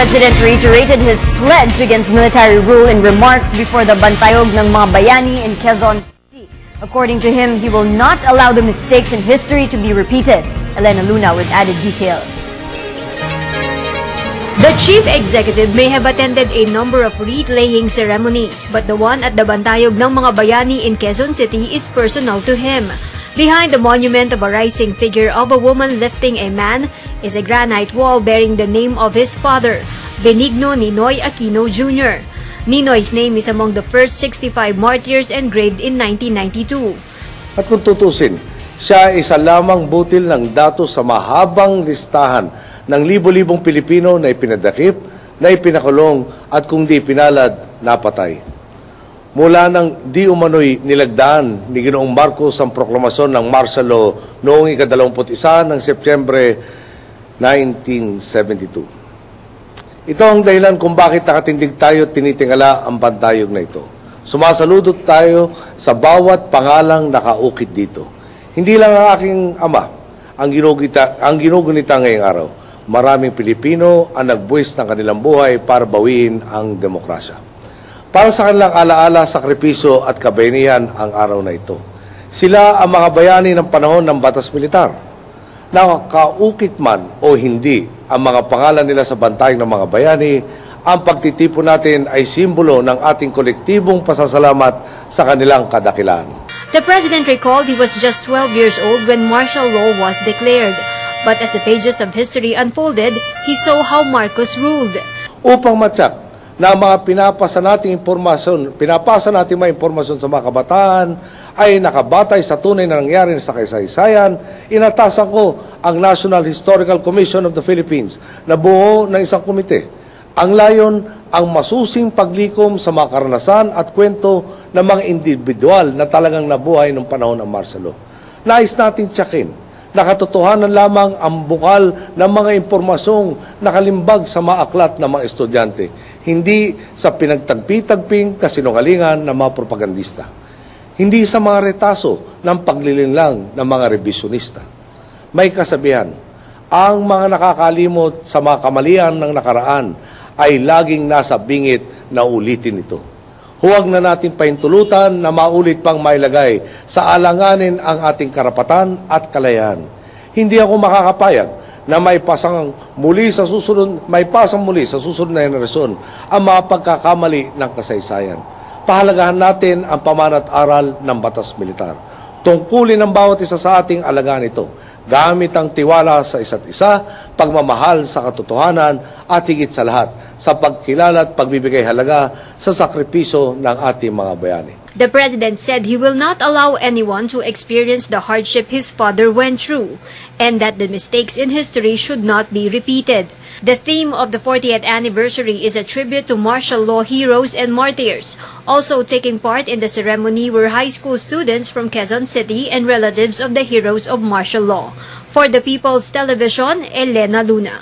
President reiterated his pledge against military rule in remarks before the Bantayog ng mga Bayani in Quezon City. According to him, he will not allow the mistakes in history to be repeated. Elena Luna with added details. The chief executive may have attended a number of wreath-laying ceremonies, but the one at the Bantayog ng mga Bayani in Quezon City is personal to him. Behind the monument of a rising figure of a woman lifting a man is a granite wall bearing the name of his father, Benigno Ninoy Aquino Jr. Ninoy's name is among the first 65 martyrs engraved in 1992. At kung tutusin, siya ay isa lamang butil ng datos sa mahabang listahan ng libo-libong Pilipino na ipinadakip, na ipinakulong at kung di pinalad, napatay. Mula nang di umano'y nilagdaan ni Ginoong Marcos ang proklamasyon ng martial law noong ika-21 ng Setyembre 1972. Ito ang dahilan kung bakit nakatindig tayo at tinitingala ang Bantayog na ito. Sumasaludot tayo sa bawat pangalang nakaukit dito. Hindi lang ang aking ama ang ginugunita ngayong araw. Maraming Pilipino ang nagbuwis ng kanilang buhay para bawiin ang demokrasya. Para sa kanilang alaala, sakripisyo at kabayanihan ang araw na ito. Sila ang mga bayani ng panahon ng batas militar. Nakakaukit man o hindi ang mga pangalan nila sa bantayog ng mga bayani, ang pagtitipon natin ay simbolo ng ating kolektibong pasasalamat sa kanilang kadakilaan. The president recalled he was just 12 years old when martial law was declared. But as the pages of history unfolded, he saw how Marcos ruled. Upang matyak na mga pinapasa nating mga impormasyon sa mga kabataan ay nakabatay sa tunay na nangyari sa kasaysayan, inatasan ko ang National Historical Commission of the Philippines na buo ng isang komite. Ang layon, ang masusing paglikom sa mga karanasan at kwento ng mga individual na talagang nabuhay ng panahon ng martial law. Nais natin tiyakin na katotohanan lamang ang bukal ng mga impormasyong nakalimbag sa mga aklat ng mga estudyante, hindi sa pinagtagpi-tagping kasinungalingan ng mga propagandista, hindi sa mga retaso ng paglilinlang ng mga revisionista. May kasabihan, ang mga nakakalimot sa mga kamalian ng nakaraan ay laging nasa bingit na ulitin ito. Huwag na natin pahintulutan na maulit pang mailagay sa alanganin ang ating karapatan at kalayaan. Hindi ako makakapayag na may pasang muli sa susunod na henerasyon ang mga pagkakamali ng kasaysayan. Pahalagahan natin ang pamanat aral ng batas militar. Tungkulin ng bawat isa sa ating alagaan ito, gamit ang tiwala sa isa't isa, pagmamahal sa katotohanan at higit sa lahat, sa pagkilala at pagbibigay halaga sa sakripisyo ng ating mga bayani. The president said he will not allow anyone to experience the hardship his father went through, and that the mistakes in history should not be repeated. The theme of the 40th anniversary is a tribute to martial law heroes and martyrs. Also taking part in the ceremony were high school students from Quezon City and relatives of the heroes of martial law. For the People's Television, Elena Luna.